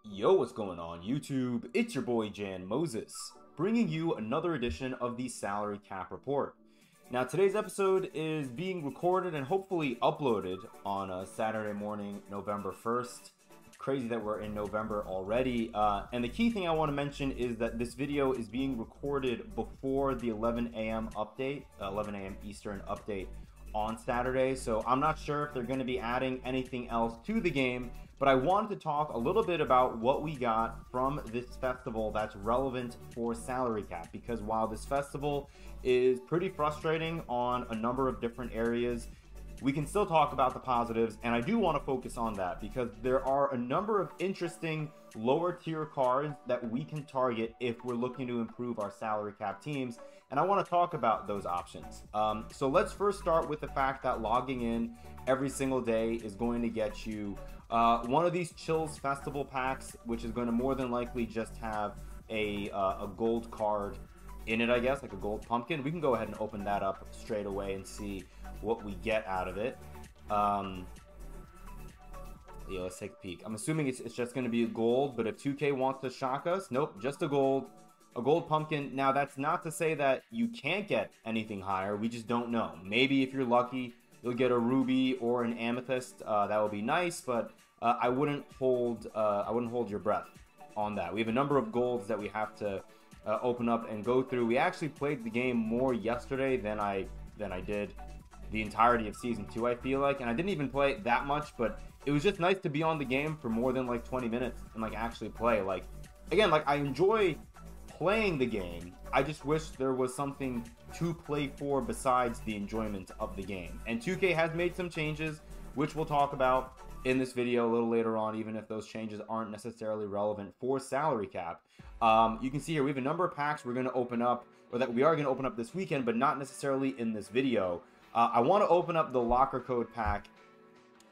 Yo, what's going on YouTube? It's your boy Jan Moses, bringing you another edition of the Salary Cap Report. Now, today's episode is being recorded and hopefully uploaded on Saturday morning, November 1st. It's crazy that we're in November already. And the key thing I want to mention is that this video is being recorded before the 11 a.m. update, 11 a.m. Eastern update on Saturday. So I'm not sure if they're going to be adding anything else to the game, but I wanted to talk a little bit about what we got from this festival that's relevant for salary cap, because while this festival is pretty frustrating on a number of different areas, we can still talk about the positives, and I do want to focus on that because there are a number of interesting lower tier cards that we can target if we're looking to improve our salary cap teams, and I want to talk about those options. So let's first start with the fact that logging in every single day is going to get you one of these Chills Festival packs, which is going to more than likely just have a gold card in it, I guess, like a gold pumpkin. We can go ahead and open that up straight away and see what we get out of it. Yeah, let's take a peek. I'm assuming it's just going to be a gold, but if 2K wants to shock us, nope, just a gold pumpkin. Now, that's not to say that you can't get anything higher. We just don't know. Maybe if you're lucky, you'll get a ruby or an amethyst. That would be nice, but I wouldn't hold your breath on that. We have a number of golds that we have to open up and go through. We actually played the game more yesterday than I did the entirety of season 2, I feel like, and I didn't even play it that much, but it was just nice to be on the game for more than like 20 minutes and like actually play. Like, again, like I enjoy playing the game. I just wish there was something to play for besides the enjoyment of the game. And 2K has made some changes, which we'll talk about in this video a little later on, even if those changes aren't necessarily relevant for salary cap. You can see here we have a number of packs we're going to open up, or that we are going to open up this weekend, but not necessarily in this video. I want to open up the locker code pack.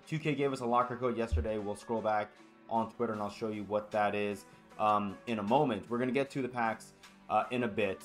2K gave us a locker code yesterday. We'll scroll back on Twitter and I'll show you what that is in a moment. We're going to get to the packs in a bit.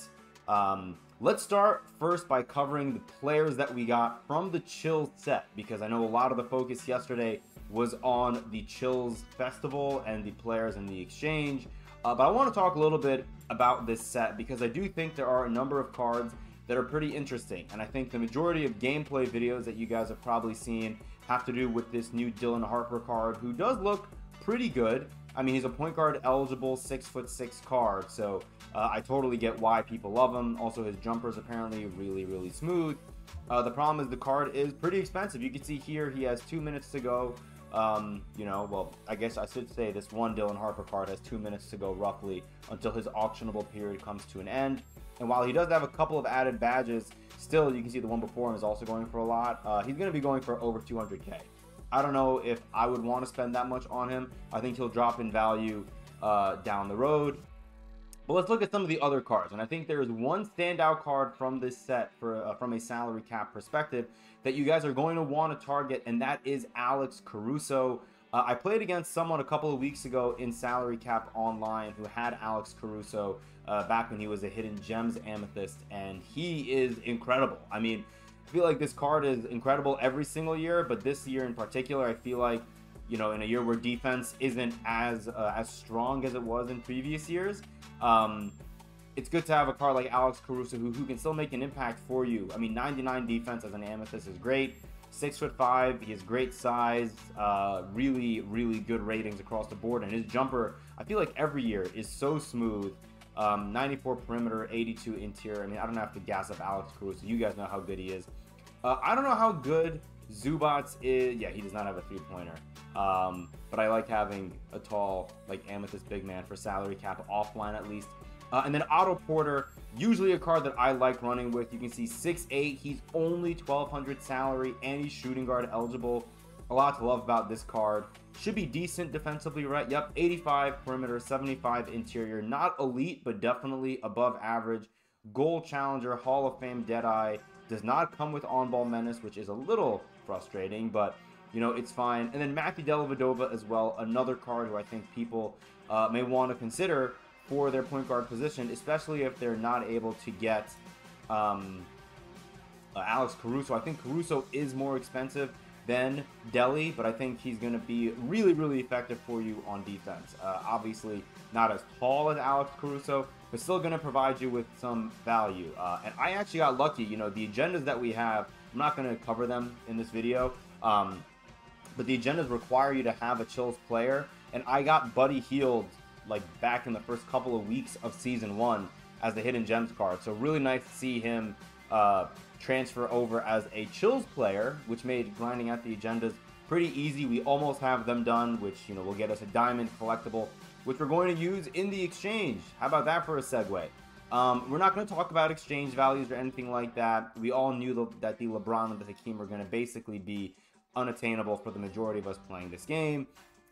Let's start first by covering the players that we got from the Chills set, because I know a lot of the focus yesterday was on the Chills Festival and the players in the exchange. But I want to talk a little bit about this set because I do think there are a number of cards that are pretty interesting. And I think the majority of gameplay videos that you guys have probably seen have to do with this new Dylan Harper card, who does look pretty good. I mean, he's a point guard eligible 6'6" card, so I totally get why people love him. Also, his jumper is apparently really smooth. The problem is the card is pretty expensive. You can see here he has 2 minutes to go. You know, well, I guess I should say this one Dylan Harper card has 2 minutes to go roughly until his auctionable period comes to an end. And while he does have a couple of added badges, still you can see the one before him is also going for a lot. He's going to be going for over 200k. I don't know if I would want to spend that much on him. I think he'll drop in value down the road. But let's look at some of the other cards. And I think there is one standout card from this set from a salary cap perspective that you guys are going to want to target, and that is Alex Caruso. I played against someone a couple of weeks ago in salary cap online who had Alex Caruso back when he was a hidden gems amethyst, and he is incredible. I mean, I feel like this card is incredible every single year, but this year in particular, I feel like, you know, in a year where defense isn't as strong as it was in previous years, it's good to have a card like Alex Caruso who can still make an impact for you. I mean, 99 defense as an amethyst is great. 6'5", he has great size, really good ratings across the board, and his jumper, I feel like every year is so smooth. 94 perimeter, 82 interior. I mean, I don't have to gas up Alex Caruso. You guys know how good he is. I don't know how good Zubats is. Yeah, he does not have a three-pointer. But I like having a tall, like, amethyst big man for salary cap offline at least. And then Otto Porter, usually a card that I like running with. You can see 6'8", he's only 1,200 salary, and he's shooting guard eligible. A lot to love about this card. Should be decent defensively, right? Yep, 85 perimeter, 75 interior. Not elite, but definitely above average. Gold challenger, Hall of Fame Deadeye. Does not come with on-ball menace, which is a little frustrating, but, you know, it's fine. And then Matthew Dellavedova as well, another card who I think people may want to consider for their point guard position, especially if they're not able to get Alex Caruso. I think Caruso is more expensive than Deli, but I think he's going to be really, really effective for you on defense. Obviously, not as tall as Alex Caruso, but still going to provide you with some value. And I actually got lucky. You know, the agendas that we have, I'm not going to cover them in this video, but the agendas require you to have a Chills player, and I got Buddy Hield like back in the first couple of weeks of Season 1 as the Hidden Gems card. So really nice to see him transfer over as a Chills player, which made grinding out the agendas pretty easy. We almost have them done, which, you know, will get us a diamond collectible, which we're going to use in the exchange. How about that for a segue? We're not going to talk about exchange values or anything like that. We all knew that the LeBron and the Hakeem were going to basically be unattainable for the majority of us playing this game.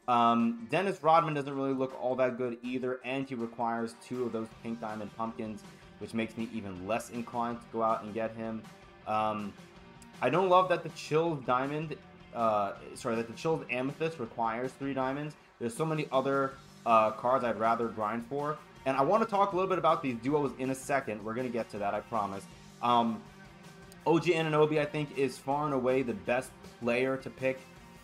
Dennis Rodman doesn't really look all that good either, and he requires 2 of those pink diamond pumpkins, which makes me even less inclined to go out and get him. I don't love that the Chills diamond, that the Chills amethyst requires 3 diamonds. There's so many other cards I'd rather grind for, and I want to talk a little bit about these duos in a second. We're gonna get to that, I promise. OG Anunoby, I think, is far and away the best player to pick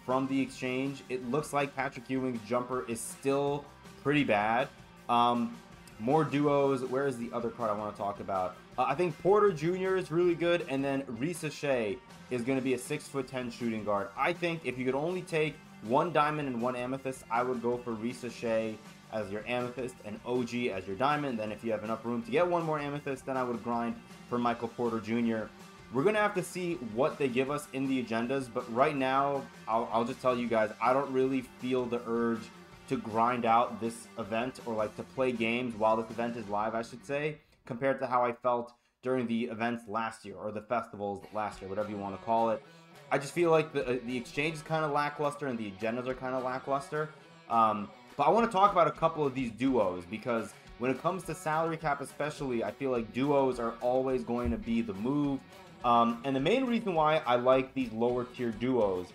from the exchange. It looks like Patrick Ewing's jumper is still pretty bad. More duos. Where is the other card I want to talk about? I think Porter Jr. is really good, and then Risa Shea is going to be a 6'10" shooting guard. I think if you could only take 1 diamond and 1 amethyst, I would go for Risa Shea as your amethyst and OG as your diamond. Then if you have enough room to get 1 more amethyst, then I would grind for Michael Porter Jr. We're going to have to see what they give us in the agendas, but right now, I'll just tell you guys, I don't really feel the urge to grind out this event, or like to play games while this event is live, I should say, compared to how I felt during the events last year, or the festivals last year, whatever you want to call it. I just feel like the exchange is kind of lackluster and the agendas are kind of lackluster. But I want to talk about a couple of these duos, because when it comes to salary cap especially, I feel like duos are always going to be the move. And the main reason why I like these lower tier duos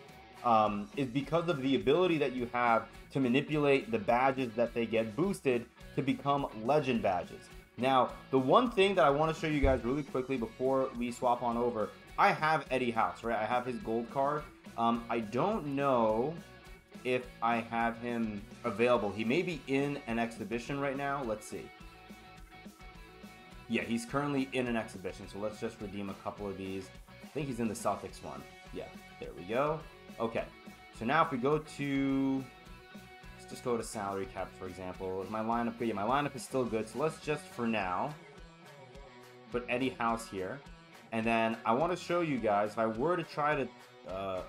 is because of the ability that you have to manipulate the badges that they get boosted to become legend badges. Now, the one thing that I want to show you guys really quickly before we swap on over, I have Eddie House, right? I have his gold card. I don't know if I have him available. He may be in an exhibition right now. Let's see. Yeah, he's currently in an exhibition, so let's just redeem a couple of these. I think he's in the Celtics one. Yeah, there we go. Okay, so now if we go to, let's just go to salary cap, for example. Is my lineup good? Yeah, my lineup is still good, so let's just, for now, put Eddie House here. And then I want to show you guys, if I were to try to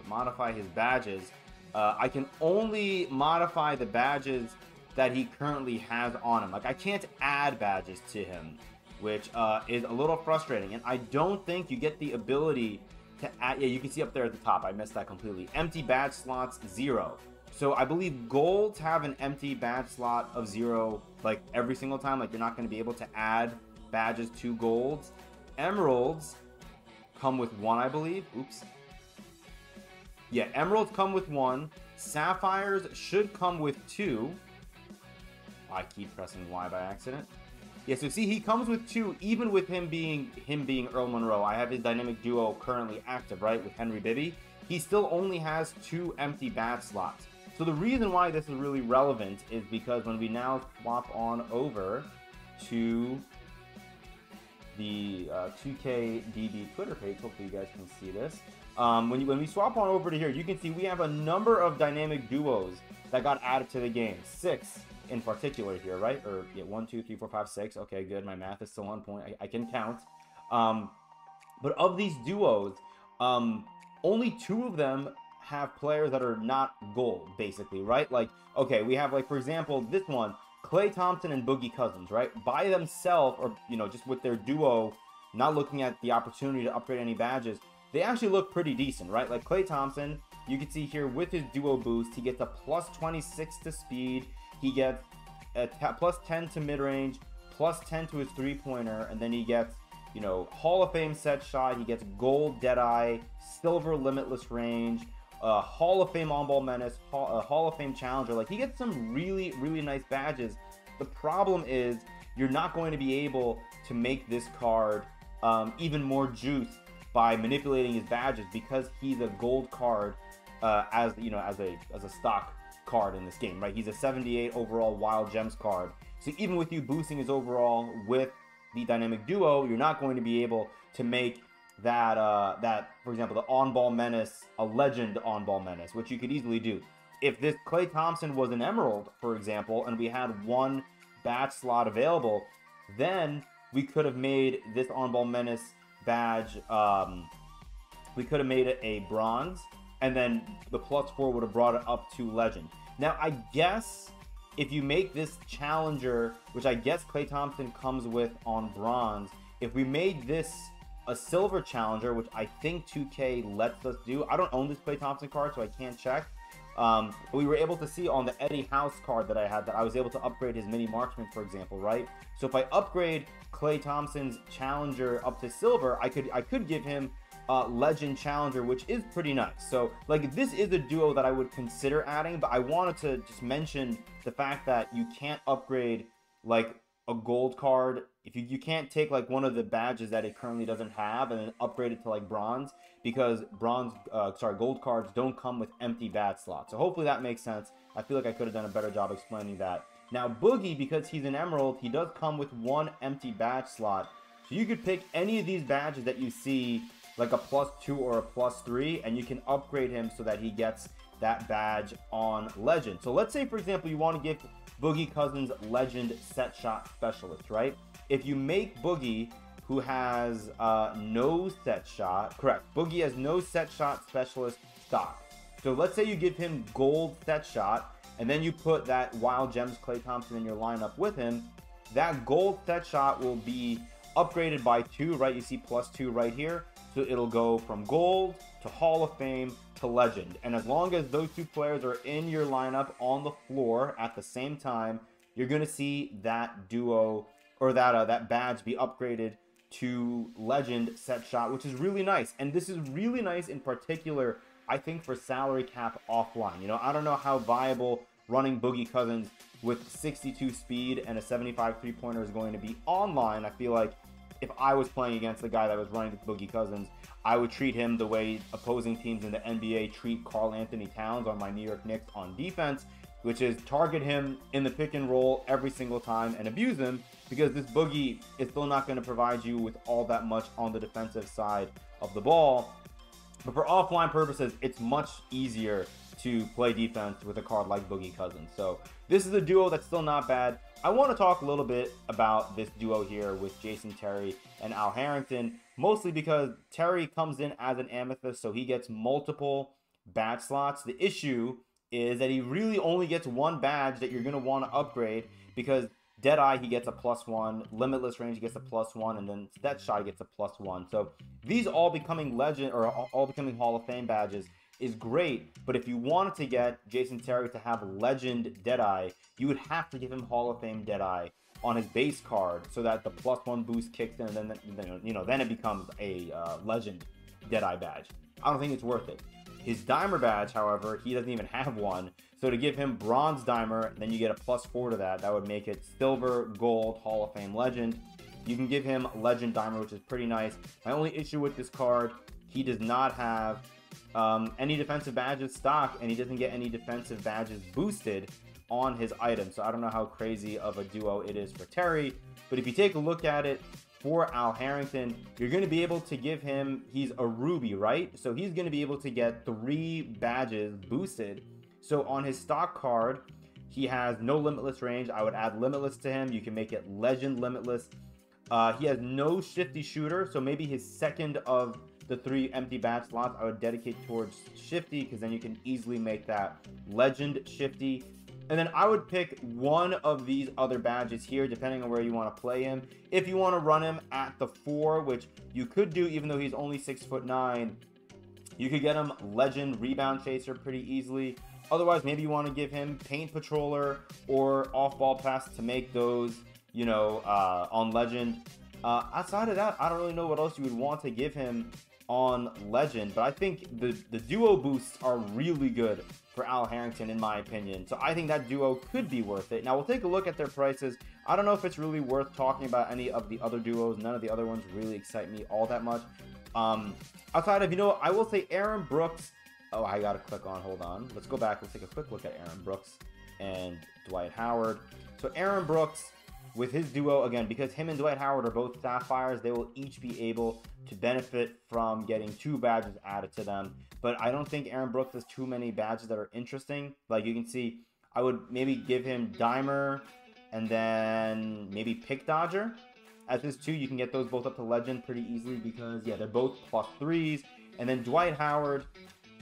modify his badges, I can only modify the badges that he currently has on him. Like, I can't add badges to him, which is a little frustrating. And I don't think you get the ability to add, yeah, you can see up there at the top, I missed that completely. Empty badge slots, 0. So I believe golds have an empty badge slot of 0, like every single time. Like, you're not going to be able to add badges to golds. Emeralds come with 1, I believe. Oops. Yeah, emeralds come with 1. Sapphires should come with 2. I keep pressing Y by accident. Yeah, so see, he comes with 2, even with him being Earl Monroe. I have his dynamic duo currently active, right, with Henry Bibby. He still only has 2 empty badge slots. So the reason why this is really relevant is because when we now swap on over to the 2KDB Twitter page, hopefully you guys can see this. When we swap on over to here, you can see we have a number of dynamic duos that got added to the game. 6 in particular here, right? Or yeah, 1, 2, 3, 4, 5, 6. Okay, good. My math is still on point. I can count. But of these duos, only 2 of them have players that are not gold, basically, right? Like, okay, we have, like, for example, this one, Klay Thompson and Boogie Cousins, right? By themselves, or, you know, just with their duo, not looking at the opportunity to upgrade any badges, they actually look pretty decent, right? Like Klay Thompson, you can see here with his duo boost, he gets a plus 26 to speed, he gets a plus 10 to mid-range, plus 10 to his three-pointer, and then he gets, you know, Hall of Fame set shot, he gets gold Deadeye, silver limitless range, Hall of Fame on-ball menace, Hall of Fame challenger. Like, he gets some really, really nice badges. The problem is you're not going to be able to make this card even more juice by manipulating his badges because he's a gold card as a stock card in this game, right? He's a 78 overall Wild Gems card. So even with you boosting his overall with the Dynamic Duo, you're not going to be able to make that, for example, the On-Ball Menace a Legend On-Ball Menace, which you could easily do. If this Klay Thompson was an Emerald, for example, and we had one badge slot available, then we could have made this On-Ball Menace badge, we could have made it a Bronze, and then the +4 would have brought it up to Legend. Now, I guess if you make this Challenger, which I guess Klay Thompson comes with on Bronze, if we made this a Silver Challenger, which I think 2K lets us do. I don't own this Klay Thompson card, so I can't check. But we were able to see on the Eddie House card that I had that I was able to upgrade his Mini Marksman, for example, right? So if I upgrade Klay Thompson's Challenger up to Silver, I could give him Legend Challenger, which is pretty nice. So like, this is a duo that I would consider adding, but I wanted to just mention the fact that you can't upgrade like a gold card. If you can't take like one of the badges that it currently doesn't have and then upgrade it to like Bronze, because gold cards don't come with empty badge slots. So hopefully that makes sense. I feel like I could have done a better job explaining that. Now Boogie, because he's an Emerald, he does come with one empty badge slot. So you could pick any of these badges that you see, like a +2 or a +3, and you can upgrade him so that he gets that badge on Legend. So let's say, for example, you want to give Boogie Cousins Legend Set Shot Specialist, right? If you make Boogie, who has no set shot, correct, Boogie has no set shot specialist stock. So let's say you give him gold set shot, and then you put that Wild Gems Klay Thompson in your lineup with him, that gold set shot will be upgraded by 2, right? You see +2 right here. So it'll go from gold to Hall of Fame to Legend. And as long as those two players are in your lineup on the floor at the same time, you're going to see that duo, or that badge, be upgraded to Legend Set Shot, which is really nice. And this is really nice in particular, I think, for salary cap offline. You know, I don't know how viable running Boogie Cousins with 62 speed and a 75 3-pointer is going to be online. I feel like if I was playing against the guy that was running Boogie Cousins, I would treat him the way opposing teams in the NBA treat Karl Anthony Towns on my New York Knicks on defense, which is target him in the pick and roll every single time and abuse him, because this Boogie is still not going to provide you with all that much on the defensive side of the ball. But for offline purposes, it's much easier to play defense with a card like Boogie Cousins. So this is a duo that's still not bad. I want to talk a little bit about this duo here with Jason Terry and Al Harrington, mostly because Terry comes in as an Amethyst, so he gets multiple badge slots. The issue is that he really only gets one badge that you're going to want to upgrade, because Deadeye, he gets a +1, Limitless Range, he gets a +1, and then Set Shot, he gets a +1. So these all becoming Legend, or all becoming Hall of Fame badges, is great, but if you wanted to get Jason Terry to have Legend Deadeye, you would have to give him Hall of Fame Deadeye on his base card so that the +1 boost kicks in, and then it becomes a Legend Deadeye badge. I don't think it's worth it. His Dimer badge, however, he doesn't even have one, so to give him Bronze Dimer, then you get a +4 to that. That would make it Silver, Gold, Hall of Fame Legend. You can give him Legend Dimer, which is pretty nice. My only issue with this card, he does not have any defensive badges stock, and he doesn't get any defensive badges boosted on his item. So I don't know how crazy of a duo it is for Terry, but if you take a look at it for Al Harrington, you're going to be able to give him, he's a Ruby, right? So he's going to be able to get 3 badges boosted. So on his stock card, he has no Limitless Range. I would add Limitless to him. You can make it Legend Limitless. He has no Shifty Shooter, so maybe his second of the 3 empty badge slots I would dedicate towards Shifty, because then you can easily make that Legend Shifty. And then I would pick one of these other badges here, depending on where you want to play him. If you want to run him at the 4, which you could do even though he's only 6'9", you could get him Legend Rebound Chaser pretty easily. Otherwise, maybe you want to give him Paint Patroller or Off-Ball Pass to make those, you know, on Legend. Outside of that, I don't really know what else you would want to give him on Legend, but I think the duo boosts are really good for Al Harrington, in my opinion. So I think that duo could be worth it. Now we'll take a look at their prices. I don't know if it's really worth talking about any of the other duos. None of the other ones really excite me all that much. Outside of, you know, I will say Aaron Brooks. Oh, I gotta click on, hold on. Let's go back. Let's take a quick look at Aaron Brooks and Dwight Howard. So Aaron Brooks, with his duo, again, because him and Dwight Howard are both Sapphires, they will each be able to benefit from getting 2 badges added to them. But I don't think Aaron Brooks has too many badges that are interesting. Like you can see, I would maybe give him Dimer and then maybe Pick Dodger. As his 2, you can get those both up to Legend pretty easily because, yeah, they're both +3s. And then Dwight Howard,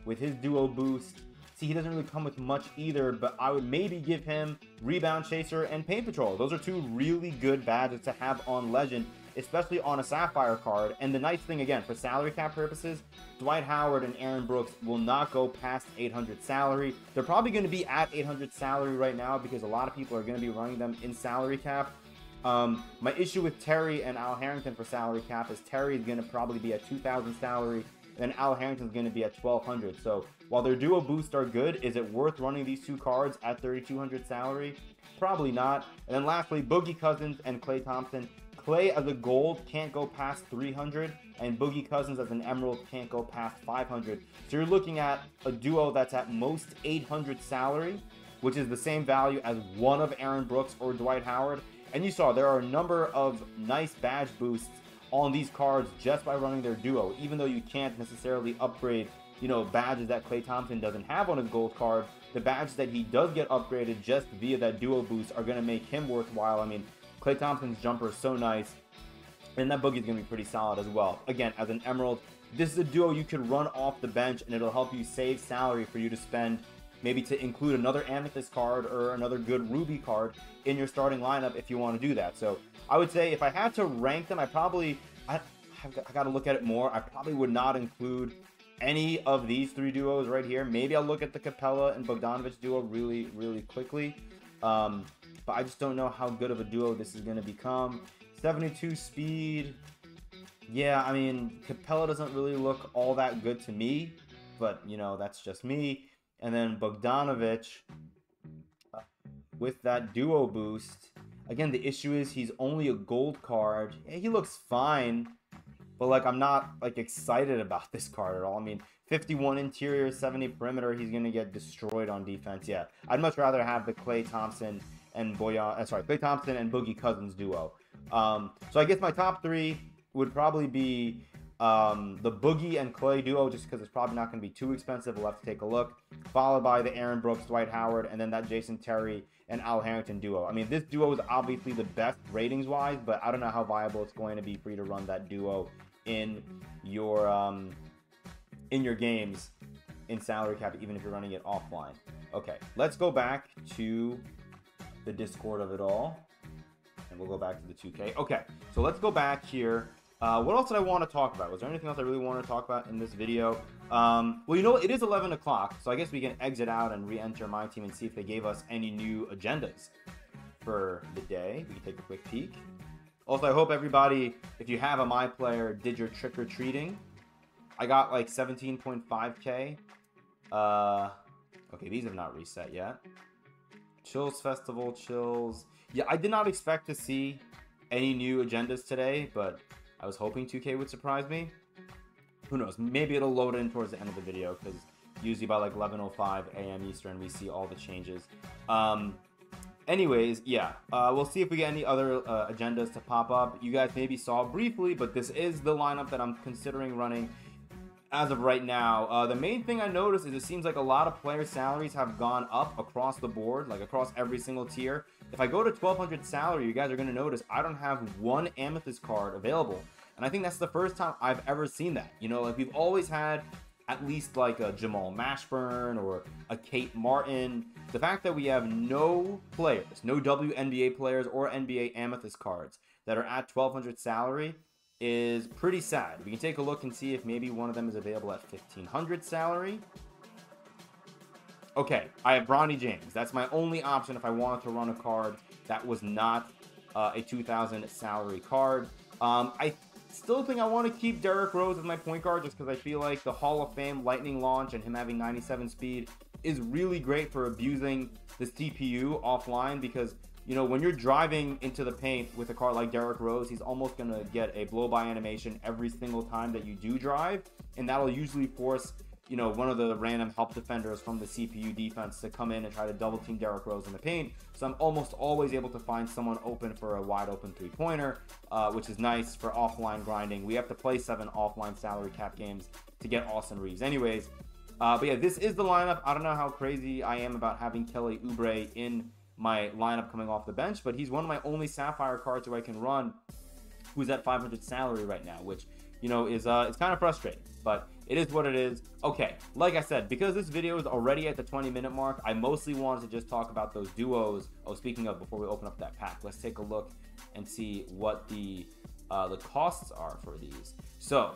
with his duo boost, see, he doesn't really come with much either, but I would maybe give him Rebound Chaser and Paint Patrol. Those are 2 really good badges to have on Legend, especially on a Sapphire card. And the nice thing, again, for salary cap purposes, Dwight Howard and Aaron Brooks will not go past 800 salary. They're probably going to be at 800 salary right now because a lot of people are going to be running them in salary cap. My issue with Terry and Al Harrington for salary cap is Terry is going to probably be at 2,000 salary, and Al Harrington's going to be at 1,200. So while their duo boosts are good, is it worth running these 2 cards at 3,200 salary? Probably not. And then lastly, Boogie Cousins and Klay Thompson. Klay as a gold can't go past 300, and Boogie Cousins as an emerald can't go past 500. So you're looking at a duo that's at most 800 salary, which is the same value as one of Aaron Brooks or Dwight Howard. And you saw there are a number of nice badge boosts on these cards just by running their duo, even though you can't necessarily upgrade, you know, badges that Klay Thompson doesn't have on his gold card. The badges that he does get upgraded just via that duo boost are going to make him worthwhile. I mean, Klay Thompson's jumper is so nice, and that boogie's going to be pretty solid as well. Again, as an emerald, this is a duo you can run off the bench, and it'll help you save salary for you to spend, maybe to include another amethyst card or another good ruby card in your starting lineup if you want to do that. So I would say if I had to rank them, I got to look at it more. I probably would not include any of these 3 duos right here. Maybe I'll look at the Capella and Bogdanovich duo really, really quickly. But I just don't know how good of a duo this is going to become. 72 speed. Yeah, I mean, Capella doesn't really look all that good to me, but, you know, that's just me. And then Bogdanovich with that duo boost. Again, the issue is he's only a gold card. Yeah, he looks fine, but like I'm not like excited about this card at all. I mean, 51 interior, 70 perimeter. He's gonna get destroyed on defense. Yeah, I'd much rather have the Klay Thompson and Klay Thompson and Boogie Cousins duo. So I guess my top 3 would probably be the Boogie and Klay duo, just because it's probably not going to be too expensive. We'll have to take a look. Followed by the Aaron Brooks, Dwight Howard, and then that Jason Terry and Al Harrington duo. I mean, this duo is obviously the best ratings-wise, but I don't know how viable it's going to be for you to run that duo in your games in salary cap, even if you're running it offline. Okay, let's go back to the Discord of it all, and we'll go back to the 2K. Okay, so let's go back here. What else did I want to talk about? Was there anything else I really wanted to talk about in this video? Well, you know what? It is 11 o'clock, so I guess we can exit out and re-enter MyTeam and see if they gave us any new agendas for the day. We can take a quick peek. Also, I hope everybody, if you have a MyPlayer, did your trick-or-treating. I got like 17.5K. Okay, these have not reset yet. Chills Festival, Chills. Yeah, I did not expect to see any new agendas today, but I was hoping 2K would surprise me. Who knows? Maybe it'll load in towards the end of the video, because usually by like 11:05 a.m. Eastern, we see all the changes. Anyways, yeah, we'll see if we get any other agendas to pop up. You guys maybe saw briefly, but this is the lineup that I'm considering running as of right now. The main thing I noticed is it seems like a lot of player salaries have gone up across the board, like across every single tier. If I go to 1,200 salary, you guys are going to notice I don't have one Amethyst card available. And I think that's the first time I've ever seen that. You know, like we've always had at least like a Jamal Mashburn or a Kate Martin. The fact that we have no players, no WNBA players or NBA Amethyst cards that are at 1,200 salary is pretty sad. We can take a look and see if maybe one of them is available at 1,500 salary. Okay, I have Bronny James. That's my only option if I wanted to run a card that was not a 2,000 salary card. I still think I want to keep Derrick Rose as my point guard just because I feel like the Hall of Fame Lightning launch and him having 97 speed is really great for abusing the CPU offline, because you know, when you're driving into the paint with a card like Derrick Rose, he's almost going to get a blow-by animation every single time that you do drive, and that'll usually force, you know, one of the random help defenders from the CPU defense to come in and try to double team Derrick Rose in the paint. So I'm almost always able to find someone open for a wide open three-pointer, which is nice for offline grinding. We have to play 7 offline salary cap games to get Austin Reeves anyways. But yeah, this is the lineup. I don't know how crazy I am about having Kelly Oubre in my lineup coming off the bench, but he's one of my only Sapphire cards who I can run who's at 500 salary right now, which, you know, is it's kind of frustrating, but it is what it is. Okay, like I said, because this video is already at the 20-minute mark, I mostly wanted to just talk about those duos. Oh, speaking of, before we open up that pack, let's take a look and see what the costs are for these. So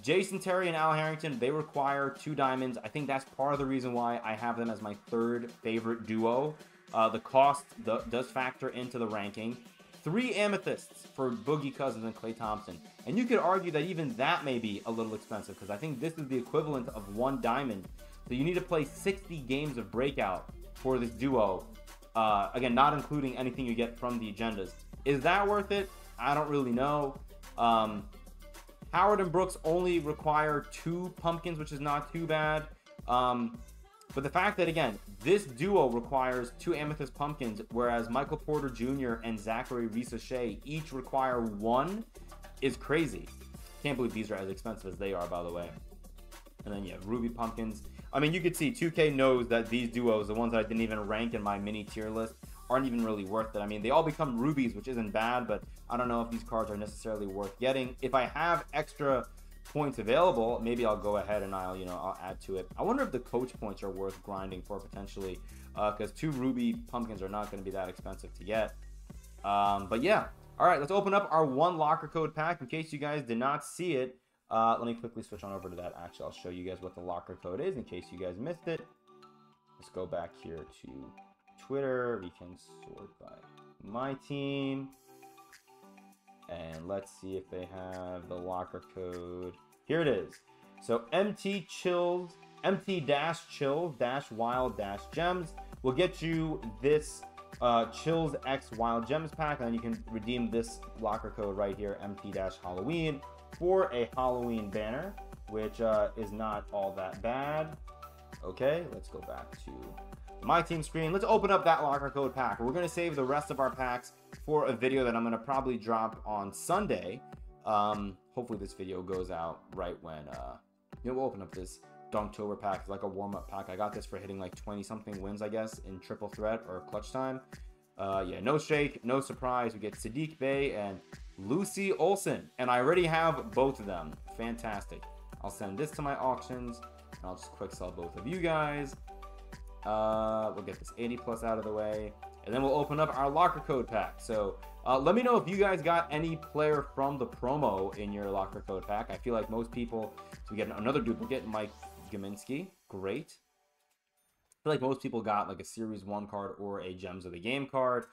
Jason Terry and Al Harrington, they require 2 diamonds. I think that's part of the reason why I have them as my 3rd favorite duo. The cost does factor into the ranking. 3 amethysts for Boogie Cousins and Klay Thompson. And you could argue that even that may be a little expensive, because I think this is the equivalent of 1 diamond. So you need to play 60 games of breakout for this duo. Again, not including anything you get from the agendas. Is that worth it? I don't really know. Howard and Brooks only require 2 pumpkins, which is not too bad. But the fact that, again, this duo requires 2 amethyst pumpkins, whereas Michael Porter Jr. and Zachary Risa-Shea each require 1, is crazy. Can't believe these are as expensive as they are, by the way. And then, yeah, Ruby pumpkins. I mean, you could see 2K knows that these duos, the ones that I didn't even rank in my mini tier list, aren't even really worth it. I mean, they all become rubies, which isn't bad, but I don't know if these cards are necessarily worth getting. If I have extra points available, maybe I'll go ahead and I'll add to it. I wonder if the coach points are worth grinding for potentially, because 2 ruby pumpkins are not going to be that expensive to get. But yeah, all right, let's open up our 1 locker code pack. In case you guys did not see it, let me quickly switch on over to that. Actually, I'll show you guys what the locker code is in case you guys missed it. Let's go back here to Twitter. We can sort by MyTeam. And let's see if they have the locker code. Here it is. So MT-Chills Wild Gems will get you this Chills X Wild Gems pack, and then you can redeem this locker code right here, MT-Halloween, for a Halloween banner, which is not all that bad. Okay, let's go back to my team screen. Let's open up that locker code pack. We're going to save the rest of our packs for a video that I'm going to probably drop on Sunday. Hopefully this video goes out right when we'll open up this Dunktober pack. It's like a warm-up pack. I got this for hitting like 20-something wins, I guess, in triple threat or clutch time. Yeah, no shake, no surprise. We get Sadiq Bey and Lucy Olsen, and I already have both of them. Fantastic. I'll send this to my auctions, and I'll just quick sell both of you guys. We'll get this 80 plus out of the way, and then we'll open up our locker code pack. So let me know if you guys got any player from the promo in your locker code pack. I feel like most people, so we get another duplicate, Mike Gaminsky, great. I feel like most people got like a Series 1 card or a Gems of the Game card.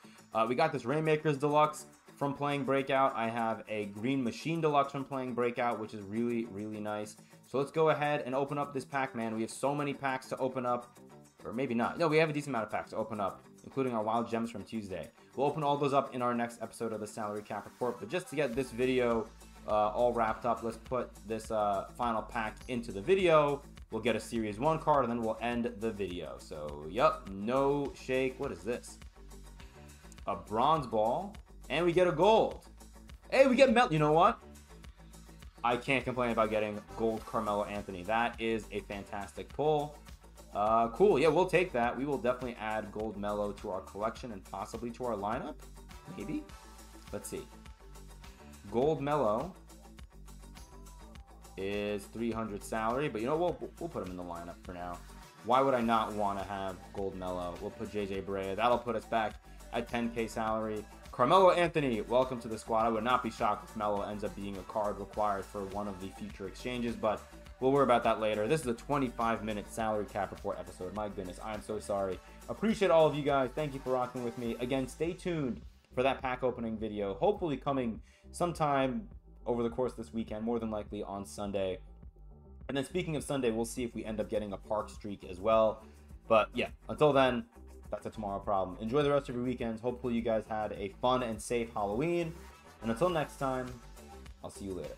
We got this Rainmakers Deluxe from playing Breakout. I have a Green Machine Deluxe from playing Breakout, which is really, really nice. So let's go ahead and open up this pack, man. We have so many packs to open up. Or maybe not. No, we have a decent amount of packs to open up, including our Wild Gems from Tuesday. We'll open all those up in our next episode of the Salary Cap Report. But just to get this video all wrapped up, let's put this final pack into the video. We'll get a Series 1 card, and then we'll end the video. So, yep, no shake. What is this? A bronze ball. And we get a gold. Hey, we get you know what? I can't complain about getting gold Carmelo Anthony. That is a fantastic pull. Cool. Yeah, we'll take that. We will definitely add Gold Mellow to our collection and possibly to our lineup. Maybe. Let's see. Gold Mellow is 300 salary, but you know, we'll put him in the lineup for now. Why would I not want to have Gold Mellow? We'll put JJ Barea. That'll put us back at 10K salary. Carmelo Anthony, welcome to the squad. I would not be shocked if Melo ends up being a card required for one of the future exchanges, but we'll worry about that later. This is a 25-minute salary cap report episode. My goodness, I am so sorry. Appreciate all of you guys. Thank you for rocking with me. Again, stay tuned for that pack opening video, hopefully coming sometime over the course of this weekend, more than likely on Sunday. And then speaking of Sunday, we'll see if we end up getting a park streak as well. But yeah, until then, That's a tomorrow problem. Enjoy the rest of your weekends. Hopefully you guys had a fun and safe Halloween. And until next time, I'll see you later.